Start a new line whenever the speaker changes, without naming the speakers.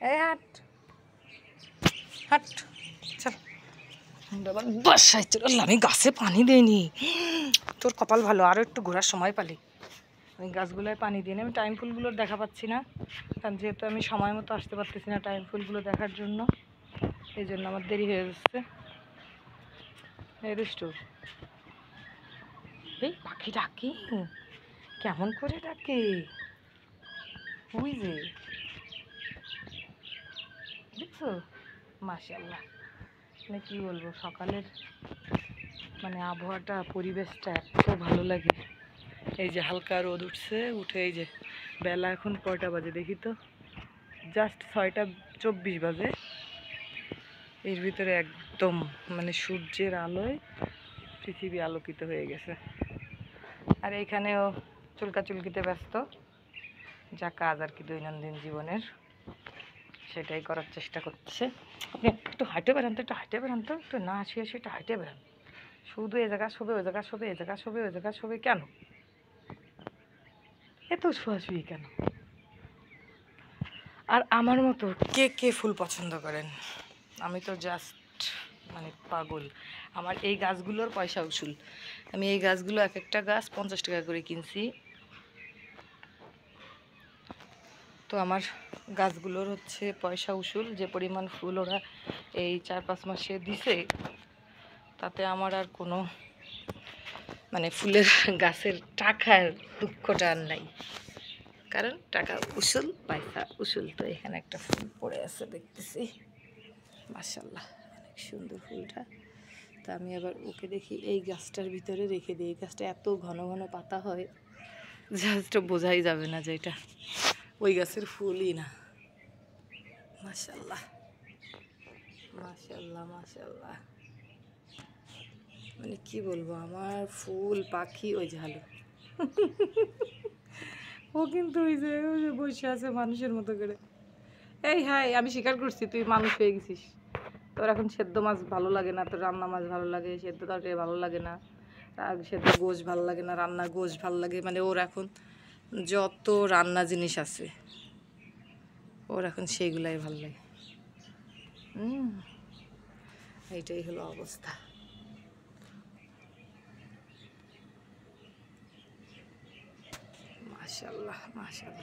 এই হাট হাট চল বাসায় চল। আমি গাছে পানি দিইনি, তোর কপাল ভালো, আরও একটু ঘোরার সময় পালি। আমি গাছগুলোয় পানি দিই আমি টাইম ফুলগুলোর দেখা পাচ্ছি না, কারণ যেহেতু আমি সময় মতো আসতে পারতেছি না টাইম ফুলগুলো দেখার জন্য, এই জন্য আমার দেরি হয়ে যাচ্ছে। এই দুষ্টু, এই পাখি ডাকে, কেমন করে ডাকে, ওই যে দেখছো, মাশাআল্লাহ। মানে কি বলবো, সকালের মানে আবহাওয়াটা পরিবেশটা এত ভালো লাগে। এই যে হালকা রোদ উঠছে, উঠে এই যে বেলা এখন কয়টা বাজে দেখি তো, জাস্ট 6টা 24 বাজে। এর ভিতরে একদম মানে সূর্যের আলোয় পৃথিবী আলোকিত হয়ে গেছে। আর এইখানেও চুলকাচুলকিতে ব্যস্ত, যা কাজ আর কি দৈনন্দিন জীবনের, সেটাই করার চেষ্টা করছে। আপনি একটু হাঁটে বেড়ান তো, একটু হাঁটে বেড়ান তো, একটু না আসি একটু হাঁটে বেড়ান। শুধু এ জায়গা শোবে, ওই জায়গা শোবে, এ জায়গা শোবে, ওই জায়গা শোবে, কেন এত শোয়াশুয়ি কেন? আর আমার মতো কে কে ফুল পছন্দ করেন? আমি তো জাস্ট মানে পাগল। আমার এই গাছগুলোর পয়সা উসুল। আমি এই গাছগুলো এক একটা গাছ 50 টাকা করে কিনছি। তো আমার গাছগুলোর হচ্ছে পয়সা উসুল, যে পরিমাণ ফুল ওরা এই 4-5 মাসে দিছে, তাতে আমার আর কোনো মানে ফুলের গাছের টাকার দুঃখটা আর নাই, কারণ টাকা উসুল, পয়সা উসুল। তো এখানে একটা ফুল পড়ে আছে দেখতেছি, মাশাআল্লাহ অনেক সুন্দর ফুলটা। তা আমি আবার ওকে দেখি এই গাছটার ভিতরে রেখে দিই। এই গাছটা এত ঘন ঘন পাতা হয়, জাস্ট বোঝাই যাবে না যে এটা ওই গাছের ফুলই না। মাশাআল্লাহ মাশাআল্লাহ মাশাআল্লাহ, মানে কি বলবো, আমার ফুল পাখি ওই ঝালু ও কিন্তু ওই যে বসে আছে মানুষের মতো করে। এই হাই, আমি স্বীকার করছি তুই মানুষ হয়ে গেছিস। তোর এখন সেদ্ধ মাছ ভালো লাগে না, তোর রান্না মাছ ভালো লাগে, সেদ্ধ তরকারি ভালো লাগে না, সেদ্ধ গোশ ভালো লাগে না, রান্না গোশ ভালো লাগে। মানে ওর এখন যত রান্না জিনিস আছে ওর এখন সেইগুলাই ভালো লাগে। এইটাই হলো অবস্থা। মাশাআল্লাহ মাশাআল্লাহ।